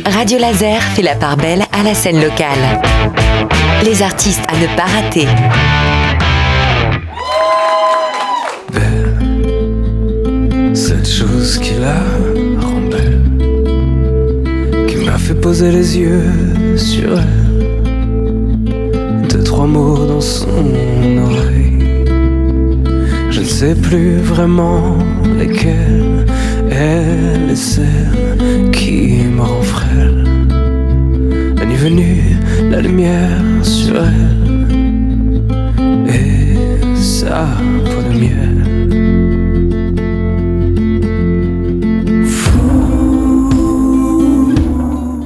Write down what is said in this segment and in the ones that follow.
Radio Laser fait la part belle à la scène locale. Les artistes à ne pas rater. Belle, cette chose qui la rend belle, qui m'a fait poser les yeux sur elle, deux, trois mots dans son oreille. Je ne sais plus vraiment lesquels. Elle est celle qui me rend frêle. La nuit venue, la lumière sur elle, et sa peau de miel.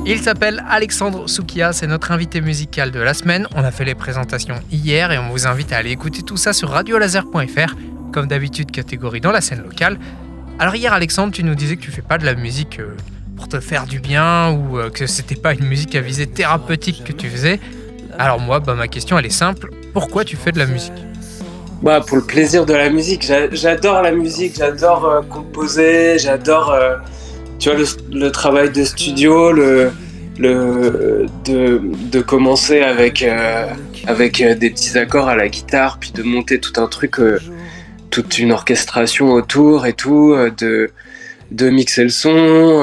Il s'appelle Alexandre Soukia, c'est notre invité musical de la semaine. On a fait les présentations hier et on vous invite à aller écouter tout ça sur radiolaser.fr, comme d'habitude catégorie dans la scène locale. Alors hier Alexandre, tu nous disais que tu fais pas de la musique pour te faire du bien ou que c'était pas une musique à visée thérapeutique que tu faisais. Alors moi, ma question elle est simple, pourquoi tu fais de la musique ? Pour le plaisir de la musique, j'adore la musique, j'adore composer, j'adore tu vois, le travail de studio, de commencer avec des petits accords à la guitare, puis de monter tout un truc, toute une orchestration autour et tout, de mixer le son,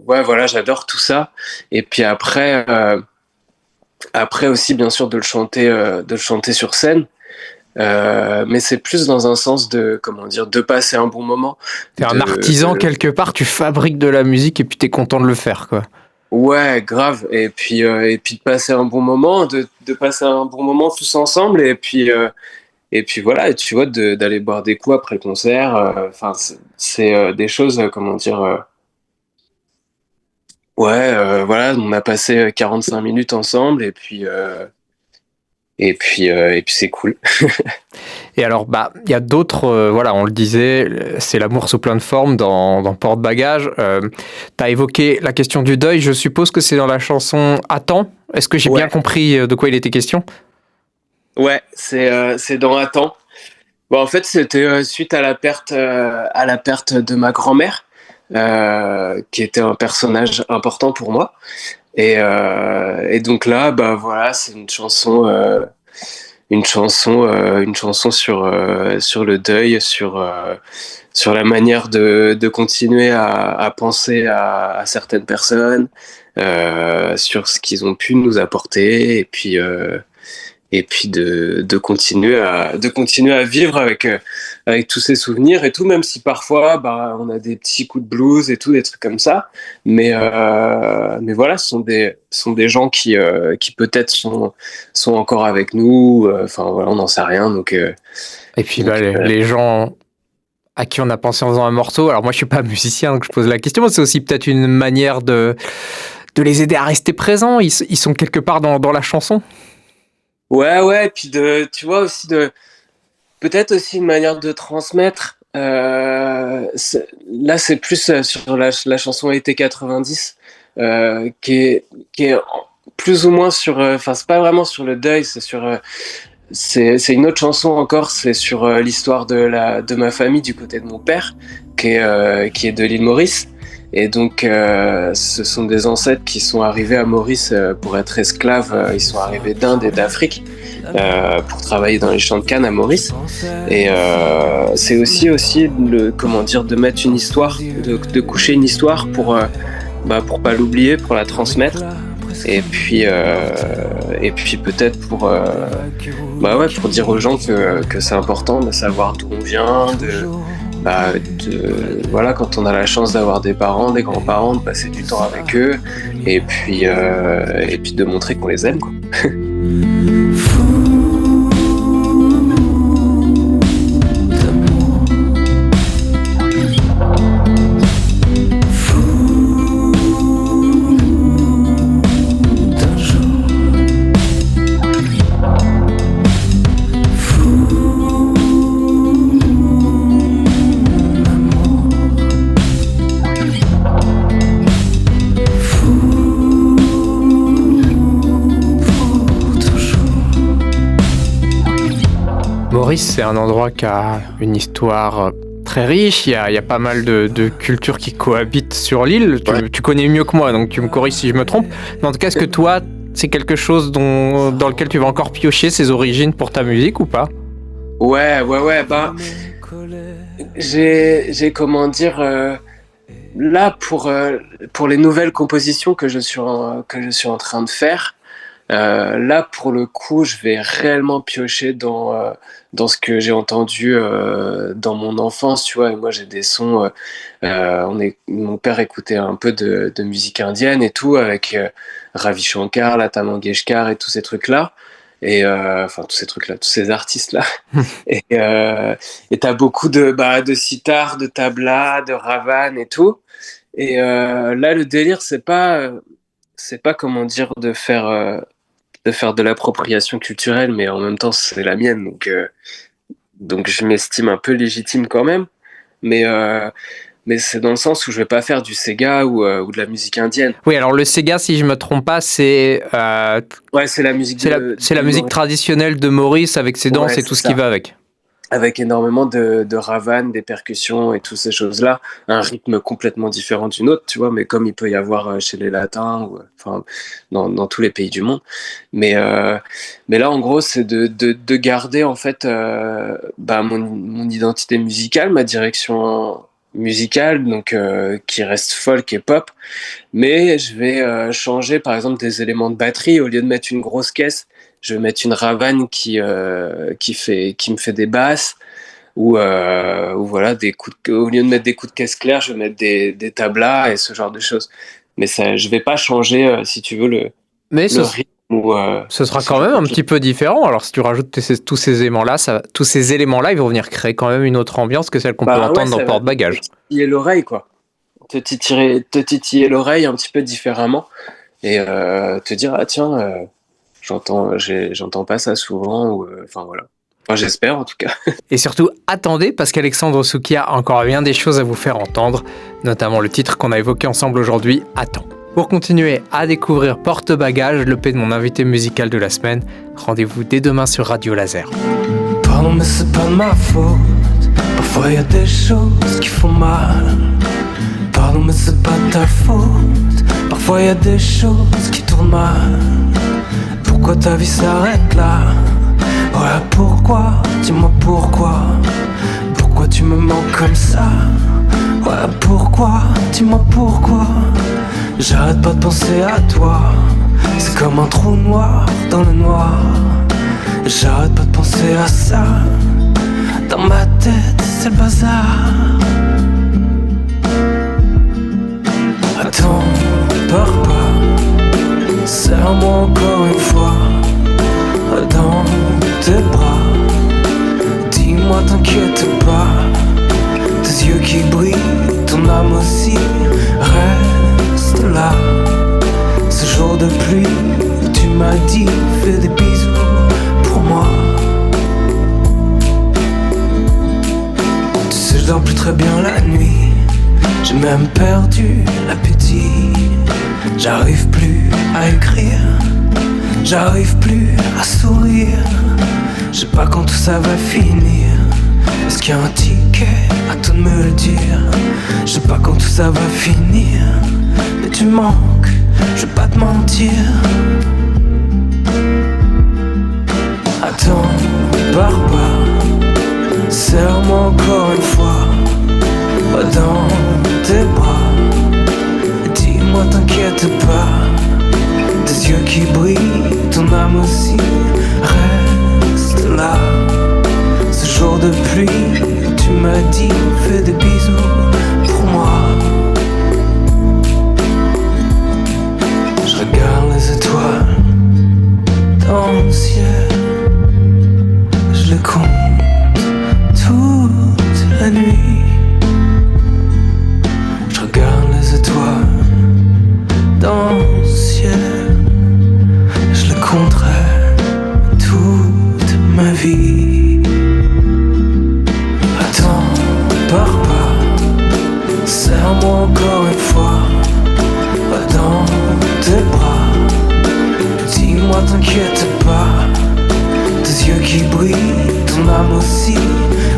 voilà, j'adore tout ça. Et puis après aussi bien sûr de le chanter sur scène. Mais c'est plus dans un sens de passer un bon moment. T'es un artisan quelque part, tu fabriques de la musique et puis t'es content de le faire, quoi. Ouais, grave. Et puis de passer un bon moment, de passer un bon moment tous ensemble et puis voilà, et tu vois, d'aller boire des coups après le concert. Enfin, c'est des choses, voilà, on a passé 45 minutes ensemble et puis c'est cool. Et alors, y a d'autres, on le disait, c'est l'amour sous plein de formes dans Porte-Bagages. T'as évoqué la question du deuil, je suppose que c'est dans la chanson « Attends ». Est-ce que j'ai bien compris de quoi il était question ? Ouais, c'est dans « Attends ». Bon, en fait, c'était suite à la perte de ma grand-mère, qui était un personnage important pour moi. Et donc là, voilà, c'est une chanson sur le deuil, sur la manière de continuer à penser à certaines personnes, sur ce qu'ils ont pu nous apporter, et puis de continuer à vivre avec tous ces souvenirs et tout, même si parfois on a des petits coups de blues et tout, des trucs comme ça, mais voilà, ce sont des gens qui peut-être sont encore avec nous, voilà, on n'en sait rien, donc et puis les gens à qui on a pensé en faisant un morceau, alors moi je suis pas musicien donc je pose la question, mais c'est aussi peut-être une manière de les aider à rester présents, ils sont quelque part dans la chanson. Ouais, puis tu vois aussi peut-être aussi une manière de transmettre. Là, c'est plus sur la chanson Été 90, qui est plus ou moins sur. Enfin, c'est pas vraiment sur le deuil, c'est sur. C'est une autre chanson encore. C'est sur l'histoire de ma famille du côté de mon père, qui est de l'île Maurice. Et donc, ce sont des ancêtres qui sont arrivés à Maurice pour être esclaves. Ils sont arrivés d'Inde et d'Afrique pour travailler dans les champs de canne à Maurice. Et c'est aussi de mettre une histoire, de coucher une histoire pour pas l'oublier, pour la transmettre. Et puis peut-être pour dire aux gens que c'est important de savoir d'où on vient, voilà, quand on a la chance d'avoir des parents, des grands-parents, de passer du temps avec eux, et puis de montrer qu'on les aime, quoi. Maurice, c'est un endroit qui a une histoire très riche, il y a pas mal de cultures qui cohabitent sur l'île. Tu connais mieux que moi, donc tu me corriges si je me trompe. Mais en tout cas, est-ce que toi, c'est quelque chose dans lequel tu vas encore piocher ses origines pour ta musique ou pas? Ouais, bah, j'ai comment dire, là, pour les nouvelles compositions que je suis en train de faire, là, pour le coup, je vais réellement piocher dans ce que j'ai entendu dans mon enfance, tu vois. Et moi, j'ai des sons. Mon père écoutait un peu de musique indienne et tout, avec Ravi Shankar, Lata Mangeshkar et tous ces trucs-là. Et enfin, tous ces trucs-là, tous ces artistes-là. Et t'as beaucoup de sitar, de tabla, de ravan et tout. Et là, le délire, c'est pas comment dire de faire de l'appropriation culturelle, mais en même temps c'est la mienne, donc je m'estime un peu légitime quand même, mais c'est dans le sens où je vais pas faire du Sega ou de la musique indienne. Oui, alors le Sega, si je me trompe pas, c'est c'est la musique c'est la musique traditionnelle de Maurice avec ses danses et tout ce qui va avec énormément de ravan, des percussions et toutes ces choses-là, un rythme complètement différent d'une autre, tu vois, mais comme il peut y avoir chez les Latins, ou enfin dans tous les pays du monde. Mais là, en gros, c'est de garder en fait mon identité musicale, ma direction musicale, donc qui reste folk et pop, mais je vais changer par exemple des éléments de batterie. Au lieu de mettre une grosse caisse, je vais mettre une ravan qui me fait des basses, ou voilà, au lieu de mettre des coups de caisse claire, je vais mettre des tablas et ce genre de choses. Mais ça, je vais pas changer, si tu veux, le rythme. Ce sera quand même un petit peu différent. Alors si tu rajoutes tous ces éléments-là, ils vont venir créer quand même une autre ambiance que celle qu'on peut entendre dans Porte-Bagages. Te titiller l'oreille, quoi. Te titiller l'oreille un petit peu différemment et te dire tiens, j'entends pas ça souvent, ou enfin voilà. Enfin, j'espère en tout cas. Et surtout, attendez, parce qu'Alexandre Soukia a encore bien des choses à vous faire entendre, notamment le titre qu'on a évoqué ensemble aujourd'hui, Attends. Pour continuer à découvrir Porte-Bagages, l'EP de mon invité musical de la semaine, rendez-vous dès demain sur Radio Laser. Pardon, mais c'est pas de ma faute. Parfois y a des choses qui font mal. Pardon, mais c'est pas de ta faute. Parfois y a des choses qui tournent mal. Pourquoi ta vie s'arrête là? Ouais, pourquoi? Dis-moi pourquoi. Pourquoi tu me manques comme ça? Ouais, pourquoi? Dis-moi pourquoi. J'arrête pas de penser à toi. C'est comme un trou noir dans le noir. J'arrête pas de penser à ça. Dans ma tête, c'est le bazar. Attends, pars pas. Serre-moi encore une fois dans tes bras. Dis-moi, t'inquiète pas. Tes yeux qui brillent, ton âme aussi. Reste là. Ce jour de pluie où tu m'as dit fais des bisous pour moi. Tu sais, je dors plus très bien la nuit. J'ai même perdu l'appétit. J'arrive plus à écrire. J'arrive plus à sourire. Je sais pas quand tout ça va finir. Est-ce qu'il y a un ticket? À toi de me le dire. Je sais pas quand tout ça va finir. Mais tu manques, je vais pas te mentir. Attends, pars pas. Serre-moi encore une fois dans tes bras. Dis-moi, t'inquiète pas. Tes yeux qui brillent, ton âme aussi. Reste là. Ce jour de pluie où tu m'as dit fais des bisous pour moi. Je regarde les étoiles dans le ciel. Je les compte toute la nuit. Je regarde les étoiles dans le ciel. Je les compterai toute ma vie. Attends, pars pas. Serre-moi encore une fois dans tes bras. Dis-moi, t'inquiète pas. Tes yeux qui brillent, ton âme aussi.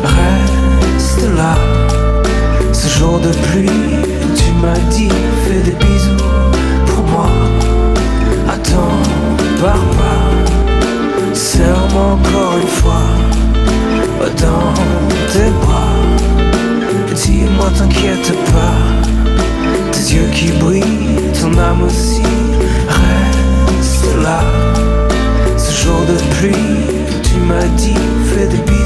Reste là. ton âme aussi reste là. Ce jour de pluie, tu m'as dit, fais des bisous.